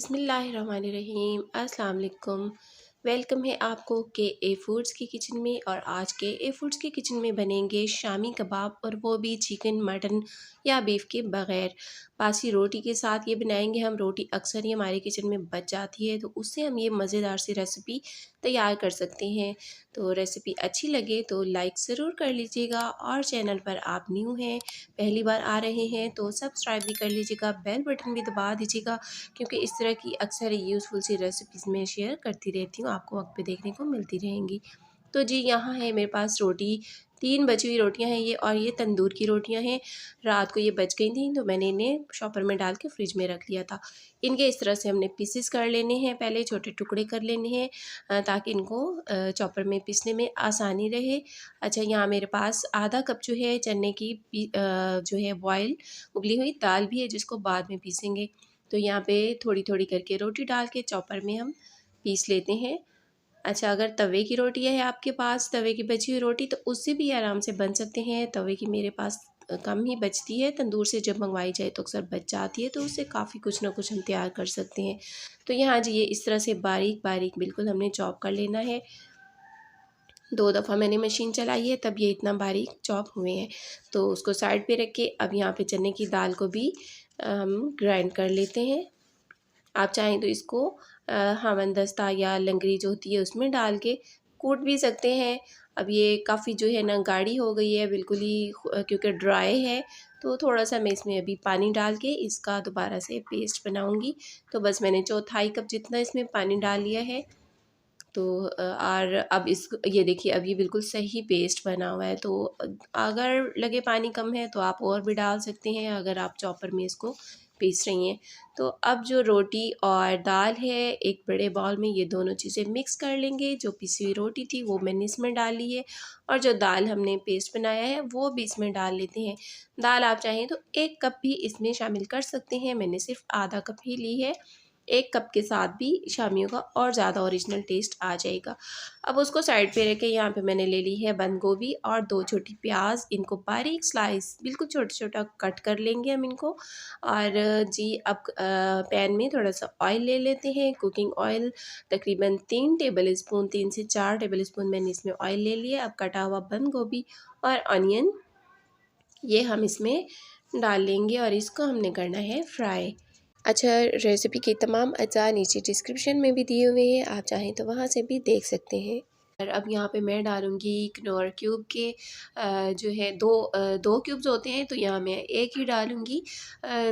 बिस्मिल्लाहिर्रहमानिर्रहीम अस्सलाम वालेकुम। वेलकम है आपको के ए फूड्स की किचन में। और आज के ए फूड्स की किचन में बनेंगे शामी कबाब, और वो भी चिकन, मटन या बीफ के बग़ैर। बासी रोटी के साथ ये बनाएंगे हम। रोटी अक्सर ही हमारे किचन में बच जाती है, तो उससे हम ये मज़ेदार सी रेसिपी तैयार कर सकते हैं। तो रेसिपी अच्छी लगे तो लाइक ज़रूर कर लीजिएगा, और चैनल पर आप न्यू हैं, पहली बार आ रहे हैं, तो सब्सक्राइब भी कर लीजिएगा, बेल बटन भी दबा दीजिएगा, क्योंकि इस तरह की अक्सर यूज़फुल सी रेसिपीज़ मैं शेयर करती रहती हूँ, आपको वक्त पे देखने को मिलती रहेंगी। तो जी यहाँ है मेरे पास रोटी, 3 बची हुई रोटियाँ हैं ये, और ये तंदूर की रोटियाँ हैं। रात को ये बच गई थी, तो मैंने इन्हें शॉपर में डाल के फ्रिज में रख लिया था। इनके इस तरह से हमने पीसेस कर लेने हैं, पहले छोटे टुकड़े कर लेने हैं, ताकि इनको चॉपर में पीसने में आसानी रहे। अच्छा, यहाँ मेरे पास आधा कप जो है चने की जो है बॉयल उबली हुई दाल भी है, जिसको बाद में पीसेंगे। तो यहाँ पे थोड़ी-थोड़ी करके रोटी डाल के चॉपर में हम पीस लेते हैं। अच्छा, अगर तवे की रोटी है आपके पास, तवे की बची हुई रोटी, तो उससे भी आराम से बन सकते हैं। तवे की मेरे पास कम ही बचती है, तंदूर से जब मंगवाई जाए तो अक्सर बच जाती है, तो उससे काफ़ी कुछ ना कुछ हम तैयार कर सकते हैं। तो यहाँ जी ये इस तरह से बारीक-बारीक बिल्कुल हमने चॉप कर लेना है। 2 दफ़ा मैंने मशीन चलाई है, तब ये इतना बारीक चॉप हुए हैं। तो उसको साइड पे रख के अब यहाँ पे चने की दाल को भी हम ग्राइंड कर लेते हैं। आप चाहें तो इसको हावन-दस्ता या लंगड़ी जो होती है उसमें डाल के कूट भी सकते हैं। अब ये काफ़ी जो है ना गाढ़ी हो गई है बिल्कुल ही, क्योंकि ड्राई है, तो थोड़ा-सा मैं इसमें अभी पानी डाल के इसका दोबारा से पेस्ट बनाऊँगी। तो बस मैंने चौथाई कप जितना इसमें पानी डाल लिया है। तो और अब इस ये देखिए, अब ये बिल्कुल सही पेस्ट बना हुआ है। तो अगर लगे पानी कम है तो आप और भी डाल सकते हैं, अगर आप चॉपर में इसको पीस रही हैं। तो अब जो रोटी और दाल है, एक बड़े बाउल में ये दोनों चीज़ें मिक्स कर लेंगे। जो पिसी हुई रोटी थी वो मैंने इसमें डाल ली है, और जो दाल हमने पेस्ट बनाया है वो भी इसमें डाल लेते हैं। दाल आप चाहें तो 1 कप भी इसमें शामिल कर सकते हैं, मैंने सिर्फ आधा कप ही ली है। 1 कप के साथ भी शामियों का और ज़्यादा ओरिजिनल टेस्ट आ जाएगा। अब उसको साइड पे रख के यहाँ पे मैंने ले ली है बंद गोभी और 2 छोटी प्याज। इनको बारीक स्लाइस बिल्कुल छोटा-छोटा कट कर लेंगे हम इनको। और जी अब पैन में थोड़ा-सा ऑयल ले लेते हैं, कुकिंग ऑयल तकरीबन 3 टेबलस्पून, 3 से 4 टेबलस्पून मैंने इसमें ऑयल ले लिया। अब कटा हुआ बंद गोभी और ऑनियन ये हम इसमें डाल लेंगे, और इसको हमने करना है फ्राई। अच्छा, रेसिपी के तमाम अज्जा नीचे डिस्क्रिप्शन में भी दिए हुए हैं, आप चाहें तो वहाँ से भी देख सकते हैं। और अब यहाँ पे मैं डालूँगी कनौर क्यूब के जो है 2 क्यूब्स होते हैं, तो यहाँ मैं 1 ही डालूँगी।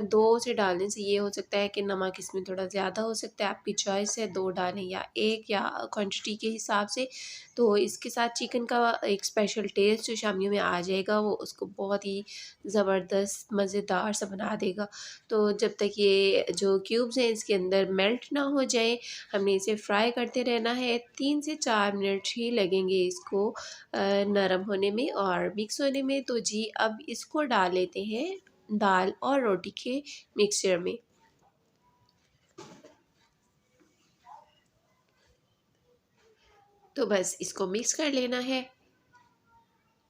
2 से डालने से ये हो सकता है कि नमक इसमें थोड़ा ज़्यादा हो सकता है, आपकी चॉइस है 2 डालें या 1, या क्वांटिटी के हिसाब से। तो इसके साथ चिकन का एक स्पेशल टेस्ट जो शामियों में आ जाएगा, वो उसको बहुत ही ज़बरदस्त मज़ेदार सा बना देगा। तो जब तक ये जो क्यूब्स हैं इसके अंदर मेल्ट ना हो जाए, हमने इसे फ्राई करते रहना है। 3 से 4 मिनट ही लगेंगे इसको नरम होने में और मिक्स होने में। तो जी अब इसको डाल लेते हैं दाल और रोटी के मिक्सचर में। तो बस इसको मिक्स कर लेना है।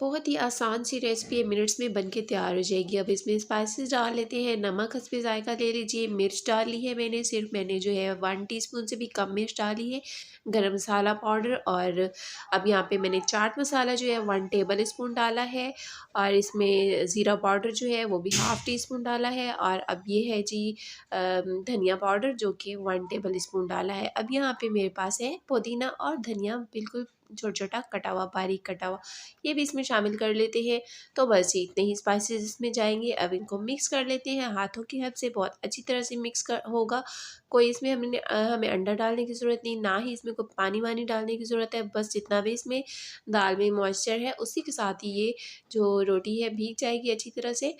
बहुत ही आसान सी रेसिपी है, मिनट्स में बन के तैयार हो जाएगी। अब इसमें स्पाइसेस डाल लेते हैं। नमक हस्बे ज़ायक़ा ले लीजिए। मिर्च डाली है मैंने जो है 1 टीस्पून से भी कम मिर्च डाली है। गरम मसाला पाउडर, और अब यहाँ पे मैंने चाट मसाला जो है 1 टेबल स्पून डाला है, और इसमें ज़ीरा पाउडर जो है वो भी हाफ़ टी स्पून डाला है। और अब ये है जी धनिया पाउडर, जो कि 1 टेबल स्पून डाला है। अब यहाँ पे मेरे पास है पुदीना और धनिया बिल्कुल छोटा-छोटा कटा हुआ, बारीक कटा हुआ, ये भी इसमें शामिल कर लेते हैं। तो बस इतने ही स्पाइसेस इसमें जाएँगे। अब इनको मिक्स कर लेते हैं हाथों की हेल्प से, बहुत अच्छी तरह से मिक्स कर होगा। कोई इसमें हमें अंडा डालने की ज़रूरत नहीं, ना ही इसमें कोई पानी-वानी डालने की ज़रूरत है। बस जितना भी इसमें दाल में मॉइस्चर है, उसी के साथ ही ये जो रोटी है भीग जाएगी अच्छी तरह से,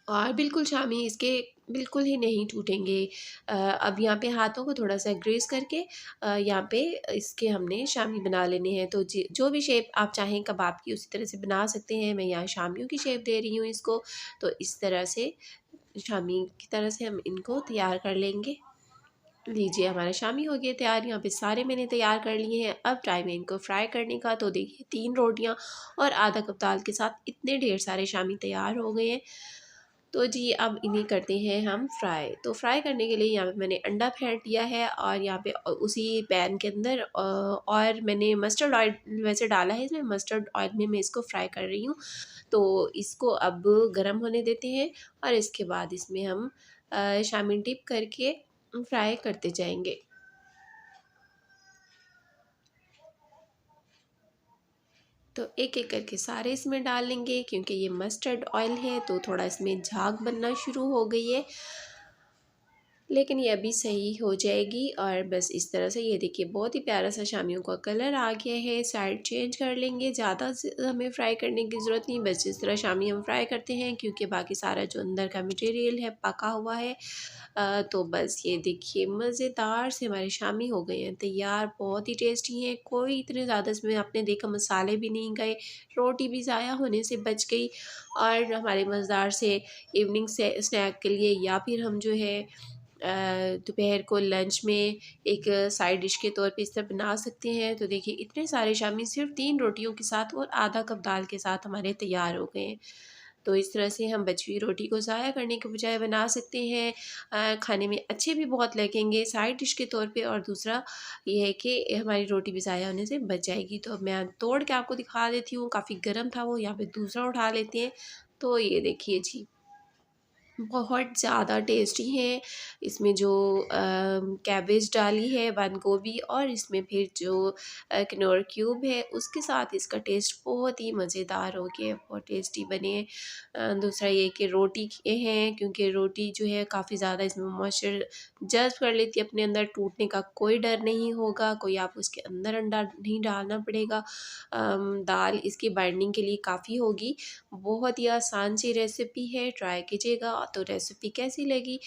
और बिल्कुल शामी इसके बिल्कुल ही नहीं टूटेंगे। अब यहाँ पे हाथों को थोड़ा-सा ग्रीस करके यहाँ पे इसके हमने शामी बना लेने हैं। तो जो भी शेप आप चाहें कबाब की, उसी तरह से बना सकते हैं। मैं यहाँ शामियों की शेप दे रही हूँ इसको। तो इस तरह से शामी की तरह से हम इनको तैयार कर लेंगे। लीजिए हमारा शामी हो गया तैयार। यहाँ पे सारे मैंने तैयार कर लिए हैं। अब टाइम है इनको फ्राई करने का। तो देखिए 3 रोटियाँ और आधा कप दाल के साथ इतने ढेर सारे शामी तैयार हो गए हैं। तो जी अब इन्हें करते हैं हम फ्राई। तो फ्राई करने के लिए यहाँ पे मैंने अंडा फेंट लिया है और यहाँ पे उसी पैन के अंदर और मैंने मस्टर्ड ऑयल वैसे डाला है इसमें, मस्टर्ड ऑयल में मैं इसको फ्राई कर रही हूँ। तो इसको अब गरम होने देते हैं और इसके बाद इसमें हम शामीन डिप करके फ्राई करते जाएंगे। तो एक एक करके सारे इसमें डाल लेंगे, क्योंकि ये मस्टर्ड ऑयल है तो थोड़ा इसमें झाग बनना शुरू हो गई है, लेकिन ये अभी सही हो जाएगी। और बस इस तरह से ये देखिए बहुत ही प्यारा सा शामियों का कलर आ गया है। साइड चेंज कर लेंगे, ज़्यादा हमें फ्राई करने की ज़रूरत नहीं, बस इस तरह शामी हम फ्राई करते हैं क्योंकि बाकी सारा जो अंदर का मटेरियल है पका हुआ है। तो बस ये देखिए मज़ेदार से हमारे शामी हो गए हैं तैयार, बहुत ही टेस्टी हैं। कोई इतने ज़्यादा इसमें आपने देखा मसाले भी नहीं गए, रोटी भी ज़ाया होने से बच गई और हमारे मज़ेदार से इवनिंग से स्नैक के लिए या फिर हम जो है दोपहर को लंच में एक साइड डिश के तौर पे इस तरह बना सकते हैं। तो देखिए इतने सारे शामी सिर्फ 3 रोटियों के साथ और आधा कप दाल के साथ हमारे तैयार हो गए हैं। तो इस तरह से हम बची हुई रोटी को ज़ाया करने के बजाय बना सकते हैं। खाने में अच्छे भी बहुत लगेंगे साइड डिश के तौर पे, और दूसरा ये है कि हमारी रोटी भी ज़ाया होने से बच जाएगी। तो अब मैं तोड़ के आपको दिखा देती हूँ, काफ़ी गर्म था वो, यहाँ पे दूसरा उठा लेते हैं। तो ये देखिए जी बहुत ज़्यादा टेस्टी है। इसमें जो कैबेज डाली है, बंद गोभी, और इसमें फिर जो किनोर क्यूब है उसके साथ इसका टेस्ट बहुत ही मज़ेदार हो गया, बहुत टेस्टी बने हैं। दूसरा ये कि रोटी के हैं, क्योंकि रोटी जो है काफ़ी ज़्यादा इसमें मॉइस्चर जज़्ब कर लेती है अपने अंदर, टूटने का कोई डर नहीं होगा, कोई आप उसके अंदर अंडा नहीं डालना पड़ेगा। दाल इसकी बाइंडिंग के लिए काफ़ी होगी। बहुत ही आसान सी रेसिपी है, ट्राई कीजिएगा। तो रेसिपी कैसी लगी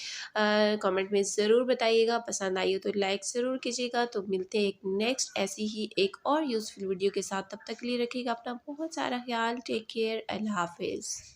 कमेंट में ज़रूर बताइएगा, पसंद आई हो तो लाइक ज़रूर कीजिएगा। तो मिलते हैं एक नेक्स्ट ऐसी ही एक और यूज़फुल वीडियो के साथ, तब तक के लिए रखिएगा अपना बहुत सारा ख्याल। टेक केयर, अल्लाह हाफिज़।